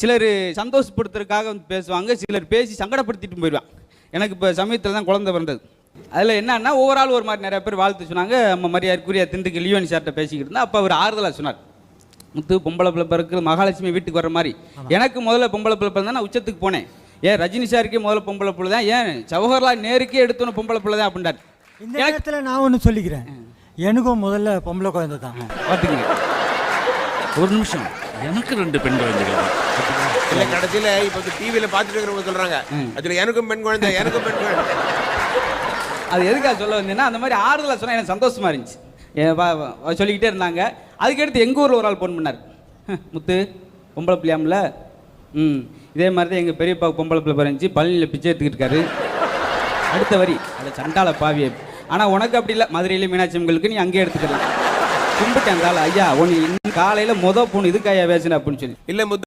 சிலர் சந்தோஷப்படுத்துறதுக்காக வந்து பேசுவாங்க, சிலர் பேசி சங்கடப்படுத்திட்டு போயிடுவாங்க. எனக்கு இப்போ சமயத்தில் தான் குழந்தை பிறந்தது. அதில் என்னன்னா ஒவ்வொரு ஆள் ஒரு மாதிரி நிறைய பேர் வாழ்த்து சொன்னாங்க. நம்ம மரியாதைக்குரிய திண்டுக்கல் லியோனி சார்கிட்ட பேசிக்கிட்டு இருந்தால் அப்போ அவர் ஆறுதலாக சொன்னார், முத்து பொம்பளை பிள்ளை பிறகு மகாலட்சுமி வீட்டுக்கு வர மாதிரி எனக்கு முதல்ல பொம்பளை பிள்ளை பிறந்தா நான் உச்சத்துக்கு போனேன். ஏன் ரஜினி சாருக்கே முதல்ல பொம்பளை பிள்ளை தான், ஏன் ஜவஹர்லால் நேருக்கே எடுத்தோன்னு பொம்பளை பிள்ளை தான் அப்படின்றார். இந்த நேரத்தில் நான் ஒன்று சொல்லிக்கிறேன், எனக்கும் முதல்ல பொம்பளை குழந்தை தான். பார்த்துக்கங்க, ஒரு நிமிஷம், எனக்கு 2 பெண் குழந்தைகள் தான். இல்லை கடைசியில் இப்போ டிவியில் பார்த்துட்டு இருக்கிறவங்க சொல்கிறாங்க, அதில் எனக்கும் பெண் குழந்தை, எனக்கும் பெண் குழந்தை. அது எதுக்காக சொல்ல வந்தீங்கன்னா அந்த மாதிரி ஆறுதலாக சொன்னால் எனக்கு சந்தோஷமா இருந்துச்சு. சொல்லிக்கிட்டே இருந்தாங்க. அதுக்கடுத்து எங்கள் ஊரில் ஒரு ஆள் ஃபோன் பண்ணார், முத்து பொம்பளை பிள்ளையாமில்ல, இதே மாதிரி தான் எங்கள் பெரியப்பா பொம்பளை பிள்ளை பிறந்துச்சு, பழனியில் பிச்சை எடுத்துக்கிட்டு இருக்காரு. அடுத்த வரி அதை சண்டால பாவிய, ஆனால் உனக்கு அப்படி இல்லை, மதுரையிலே மீனாட்சி அம்மங்களுக்கு நீ அங்கேயே எடுத்துக்கலாம். கும்பிட்டேன் தாள், ஐயா உன்னை இன்னும் காலையில் பொண்ணு இதுக்காயா பேசுன அப்படின்னு சொல்லி. இல்லை